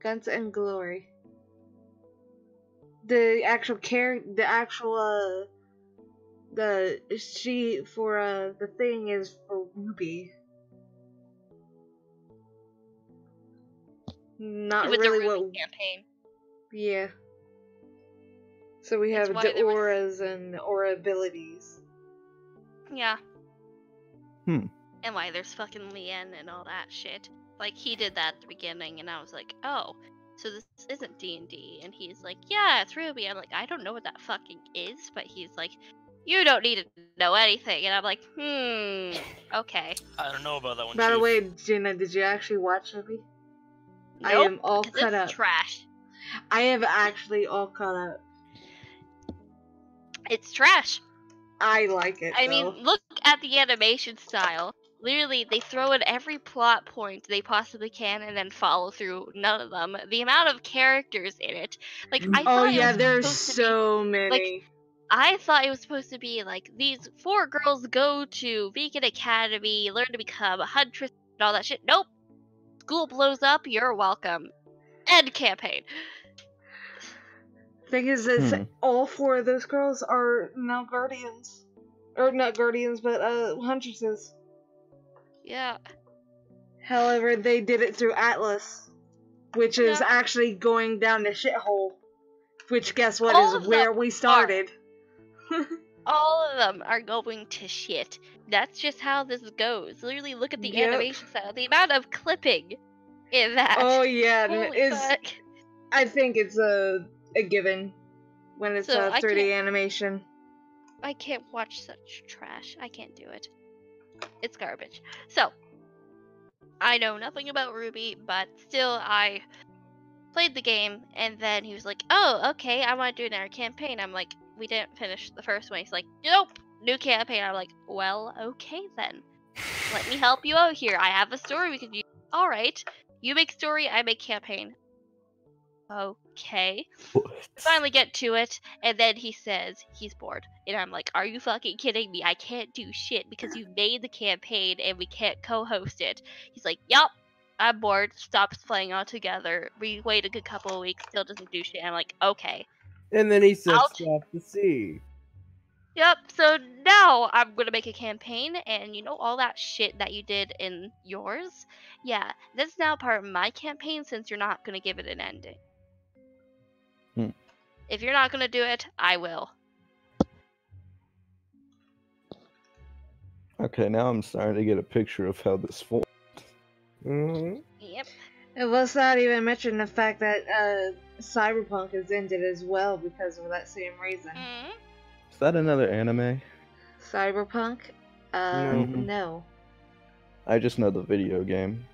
Guns and Glory. The actual the sheet for the thing is for Ruby. Not With really the Ruby what. campaign. Yeah. So we have It's why the there was- auras and aura abilities. Yeah. Hmm. And why there's fucking Lien and all that shit. Like, he did that at the beginning, and I was like, oh, so this isn't D&D. And he's like, yeah, it's Ruby. I'm like, I don't know what that fucking is, but he's like, you don't need to know anything. And I'm like, okay. I don't know about that one, By the Chief. way, Gina, did you actually watch Ruby? I Nope, am all 'cause cut it's up. trash. I have actually all caught up. It's trash. I like it. I though. mean, look at the animation style. Literally, they throw in every plot point they possibly can and then follow through none of them. The amount of characters in it. Like, I oh thought it yeah, was there's supposed to be, so many. I thought it was supposed to be like, these 4 girls go to Beacon Academy, learn to become a huntress and all that shit. Nope. School blows up, you're welcome. End campaign. Thing is, all 4 of those girls are now guardians, or not guardians, but huntresses. Yeah. However, they did it through Atlas, which is Yeah. actually going down the shithole. Which, guess what, All is of where them we started. All of them are going to shit. That's just how this goes. Literally, look at the Yep. animation style. The amount of clipping in that. Oh yeah, Holy fuck. I think it's a given when it's So, a I 3D can't- animation. I can't watch such trash. I can't do it. It's garbage. So, I know nothing about Ruby, but still, I played the game, and then he was like, oh, okay, I want to do another campaign. I'm like, we didn't finish the first one. He's like, nope, new campaign. I'm like, well, okay then. Let me help you out here. I have a story we could use. Alright, you make story, I make campaign. Okay. Finally get to it, and then he says he's bored. And I'm like, are you fucking kidding me? I can't do shit because you made the campaign and we can't co-host it. He's like, yup, I'm bored. Stops playing altogether. We waited a couple of weeks, still doesn't do shit. I'm like, okay. And then he sets Out. off to sea. Yep, so now I'm gonna make a campaign, and you know all that shit that you did in yours? Yeah, that's now part of my campaign since you're not gonna give it an ending. If you're not gonna do it, I will. Okay, now I'm starting to get a picture of how this formed. Mm-hmm. Yep. And let's not even mention the fact that Cyberpunk has ended as well because of that same reason. Mhm. Is that another anime? Cyberpunk? No. No. I just know the video game.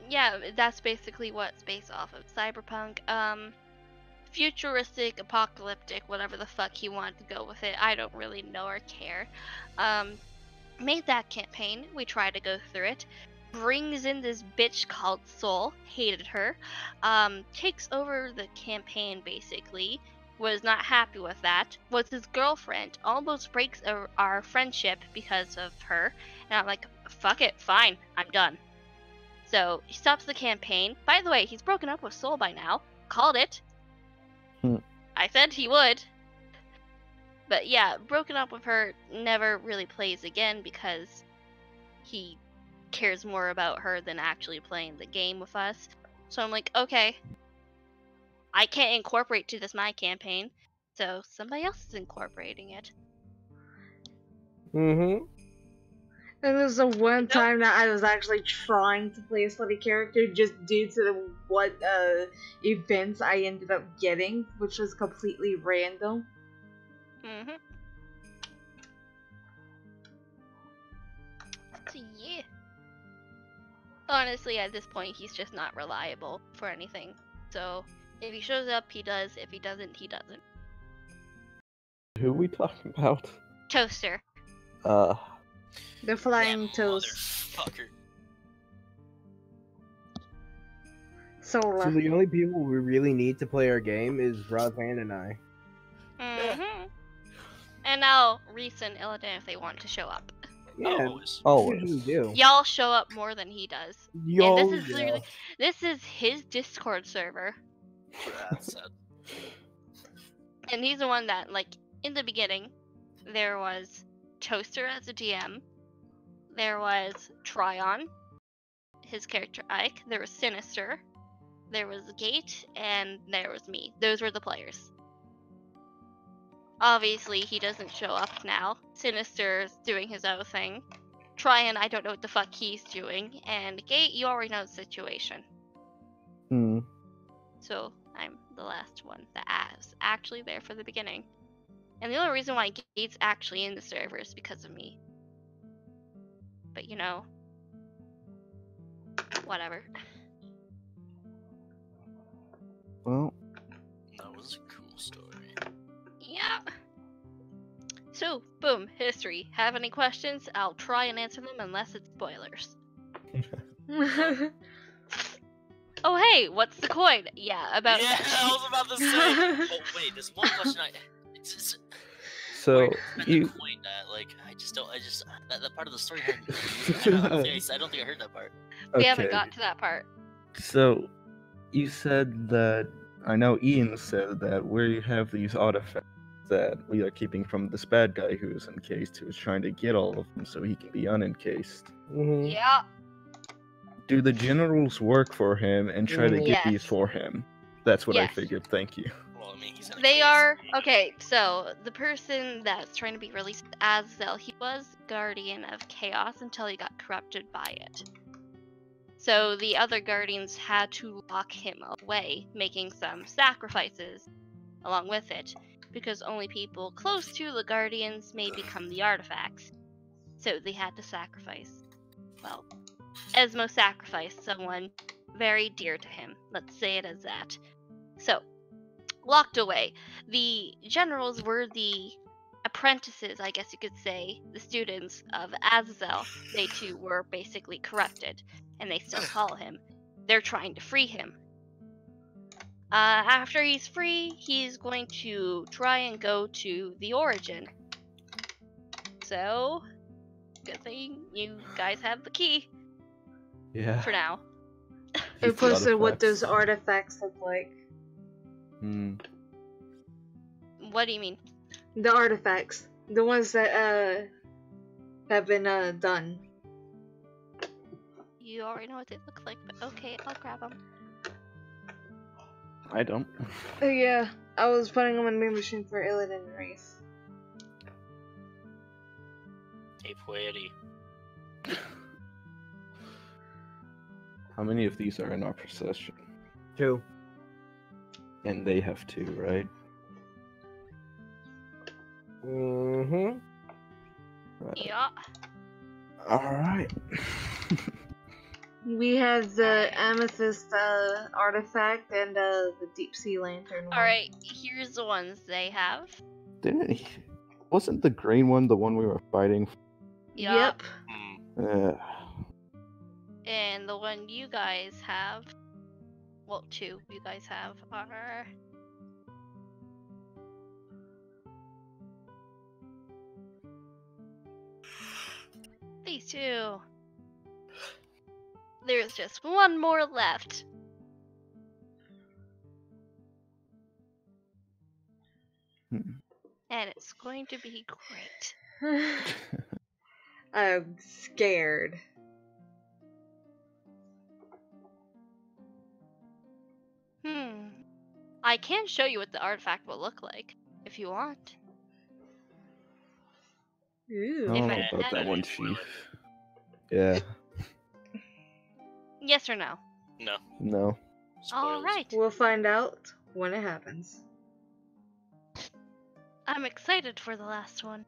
Yeah, that's basically what it's based off of. Cyberpunk, futuristic, apocalyptic, whatever the fuck you want to go with it. I don't really know or care. Made that campaign. We tried to go through it. Brings in this bitch called Soul. Hated her. Takes over the campaign basically. Was not happy with that. Was his girlfriend. Almost breaks our friendship because of her. And I'm like, fuck it, fine, I'm done. So he stops the campaign. By the way, he's broken up with Soul by now. Called it. I said he would. But yeah, broken up with her, never really plays again because he cares more about her than actually playing the game with us. So I'm like, okay, I can't incorporate to this my campaign, so somebody else is incorporating it. Mm-hmm. And this is the one time that I was actually trying to play a slutty character just due to what events I ended up getting, which was completely random. Mm-hmm. So yeah. Honestly, at this point, he's just not reliable for anything. So if he shows up, he does. If he doesn't, he doesn't. Who we talking about? Toaster. The flying That toast. motherfucker. Sola. So the only people we really need to play our game is Roseanne and I. Mm-hmm. And now Reese and Illidan if they want to show up. Yeah, Always. Always. usually do. Y'all show up more than he does. Yo, and this is yeah. literally this is his Discord server. That's sad. And he's the one that, like, in the beginning, there was Toaster as a DM, there was Tryon, his character Ike, there was Sinister, there was Gate, and there was me. Those were the players. Obviously, he doesn't show up now. Sinister's doing his own thing. Tryon, I don't know what the fuck he's doing. And Gate, you already know the situation. Hmm. So I'm the last one that was actually there for the beginning. And the only reason why Gate's actually in the server is because of me. But you know, whatever. Well, That was a cool story. Yeah. So, boom, history. Have any questions? I'll try and answer them unless it's spoilers. Oh hey, what's the coin? Yeah, about Yeah, I was about to say. Oh wait, there's one question it's just, so where did you the point that, like, I just that part of the story I don't think I heard that part. we haven't okay. got to that part. So you said that I know Ian said that we have these artifacts that we are keeping from this bad guy who is encased, who is trying to get all of them so he can be unencased. Mhm. Yeah. Do the generals work for him and try to get Yes. these for him? That's what I Yes. figured. Thank you. Well, I mean, he's in a They case. are okay. So the person that's trying to be released, Azazel, he was guardian of chaos until he got corrupted by it. So the other guardians had to lock him away, making some sacrifices along with it, because only people close to the guardians may become the artifacts. So they had to sacrifice. Well, Esmo sacrificed someone very dear to him. Let's say it as that. So, locked away. The generals were the apprentices, I guess you could say, the students of Azazel. They too were basically corrupted, and they still follow him. They're trying to free him. After he's free, he's going to try and go to the origin. So, good thing you guys have the key Yeah. for now. And plus, what artifacts. those artifacts look like. Hmm. What do you mean? The artifacts. The ones that, have been, done. You already know what they look like, but okay, I'll grab them. I don't. Yeah, I was putting them in my machine for Illidan Race. Hey, Pueri. How many of these are in our possession? 2. And they have 2, right? Mm-hmm. Right. Yeah. Alright. We have the Amethyst, artifact and, the Deep Sea Lantern one. Alright, here's the ones they have. Didn't he? Wasn't the green one the one we were fighting? Yep. Hmm. And the one you guys have, well, 2 you guys have are... these 2. There's just one more left. Hmm. And it's going to be great. I'm scared. I can show you what the artifact will look like, if you want. I Ooh. don't know I- about that I- one, Chief. Yeah. Yes or no? No. No. Spoilers. Alright. We'll find out when it happens. I'm excited for the last one.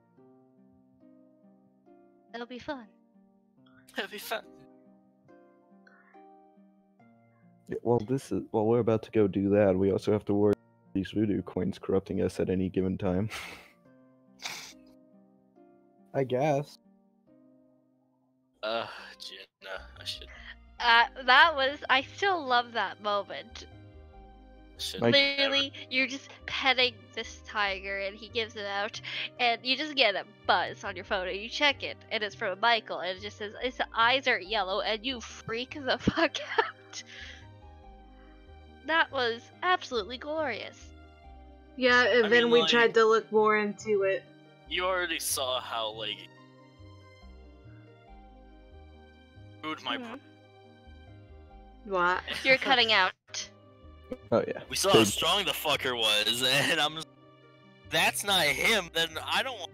It'll be fun. It'll be fun. Yeah, well, while we're about to go do that, we also have to worry about these voodoo coins corrupting us at any given time. I guess. Jenna, I should. I still love that moment. Shit, Like- Literally, you're just petting this tiger, and he gives it out, and you just get a buzz on your phone, and you check it, and it's from Michael, and it just says its eyes are yellow, and you freak the fuck out. That was absolutely glorious. Yeah, and I then mean, we like- tried to look more into it. You already saw how like rude my. Mhm. What? You're cutting out. Oh yeah. We saw how strong the fucker was, and I'm just. That's not him. Then I don't want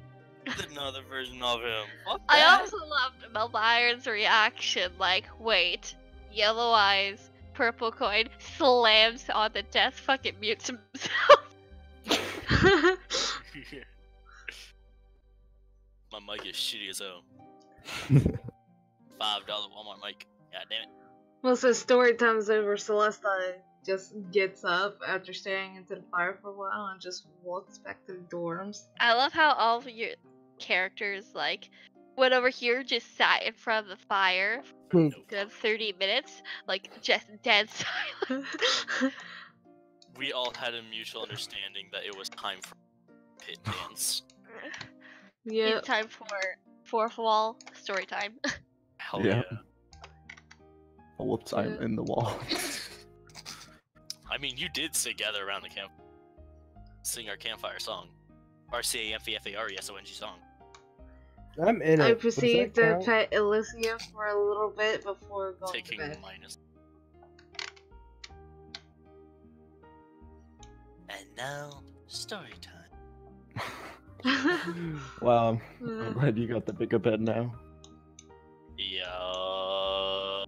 another version of him. Fuck I that. also loved Melbyron's reaction, like, wait, yellow eyes, purple coin, slams on the desk, fucking mutes himself. My mic is shitty as hell. $5 Walmart mic. God damn it. Well, so story time's over. Celesta just gets up after staring into the fire for a while and just walks back to the dorms. I love how all of your characters, like, went over here, just sat in front of the fire for a good 30 minutes, like, just dead silent. We all had a mutual understanding that it was time for pit dance. Yep. It's time for fourth wall story time. Hell Yeah. yeah. Whoops, I'm Yeah. in the wall. I mean, you did sit gather around the camp, sing our campfire song, our CAMPFARESONG song. I'm in it. I Does proceeded that to count? pet Elysia for a little bit before going Taking to bed. minus. And now, story time. Wow, I'm glad you got the bigger bed now. Yeah.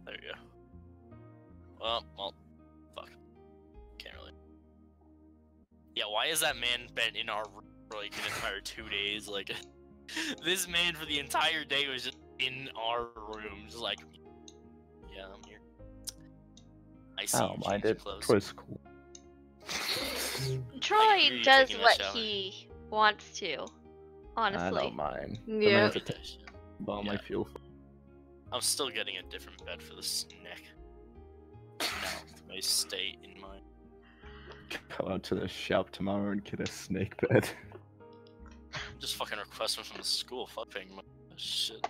There you go. Well, fuck. Can't really. Yeah, why has that man been in our room for like an entire 2 days? Like, this man for the entire day was just in our room, just like, yeah, I'm here. I see I you don't mind change it. clothes. Troy's cool. Troy hear you does taking a what shower. he wants to, I honestly. don't mind. Yeah. The man's a bomb I Yeah. feel. I'm still getting a different bed for this neck. Now, may stay in mind. Go out to the shop tomorrow and get a snake bed. Just fucking request one from the school. Fuck paying my shit.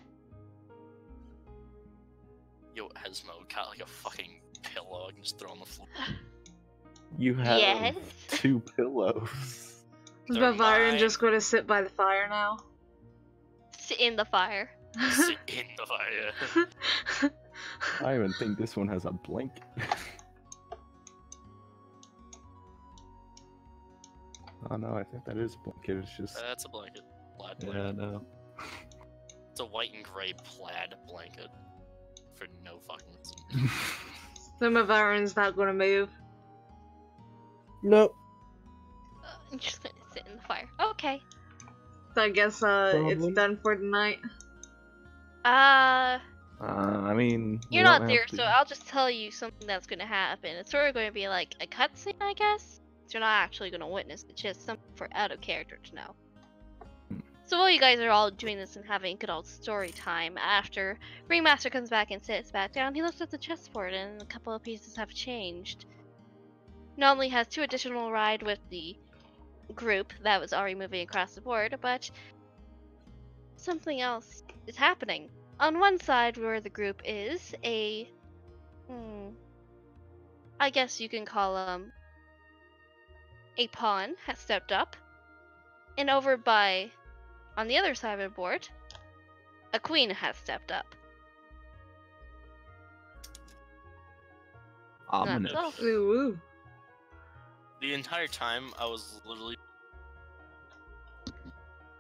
Yo, Esmo got like a fucking pillow I can just throw on the floor. You have Yes. 2 pillows. Is They're Bavarian mine. just going to sit by the fire now? Sit in the fire. Sit in the fire. I even think this one has a blanket. Oh no, I think that is a blanket. It's just That's a blanket. Plaid yeah, blanket. no. It's a white and gray plaid blanket. For no fucking reason. So Bavarian's not going to move. Nope. I'm just gonna sit in the fire. Okay. So I guess it's Problem. done for the night. Uh, I mean, we you're don't not there, have to- so I'll just tell you something that's gonna happen. It's sort of going to be like a cutscene, I guess. So you're not actually gonna witness. It's just something for out of character to know. Hmm. So while you guys are all doing this and having good old story time, after Ringmaster comes back and sits back down, he looks at the chessboard and a couple of pieces have changed. Not only has 2 additional ride with the group that was already moving across the board, but something else is happening. On one side where the group is, I guess you can call a pawn has stepped up. And over by, on the other side of the board, a queen has stepped up. Ominous. That's all. Ooh, ooh. The entire time I was literally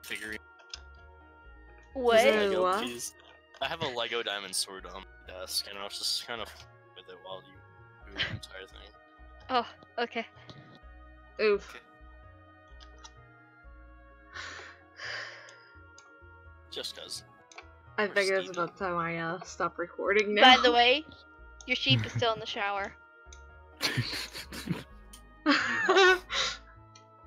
figuring What? Is it- Lego what? piece. I have a Lego diamond sword on my desk, and I was just kind of with it while you do the entire thing. Oh, okay. Oof. Just cause. I think it's about time I stop recording now. By the way, your sheep is still in the shower.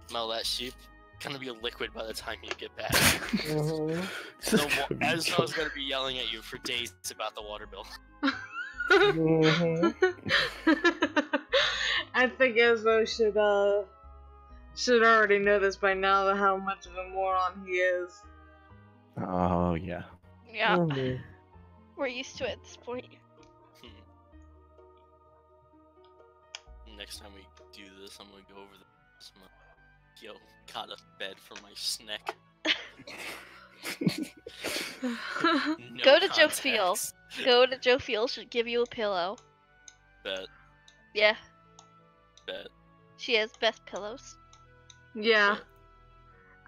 Smell that sheep. Gonna be a liquid by the time you get back. Mhm. Just So gonna be Esmo's gonna be yelling at you for days about the water bill. I think Ezzo should already know this by now how much of a moron he is. Oh yeah. Yeah, Mhm. we're used to it at this point. Next time we do this, I'm gonna go over this. Yo, got a bed for my snack. No Go to Joe Feel. contacts. Go to Joe Field, she'll give you a pillow. Bet, Yeah, bet. she has best pillows. Yeah.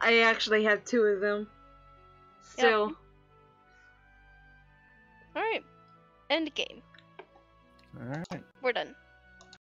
I actually have 2 of them. Still. Alright, end game. All right. We're done.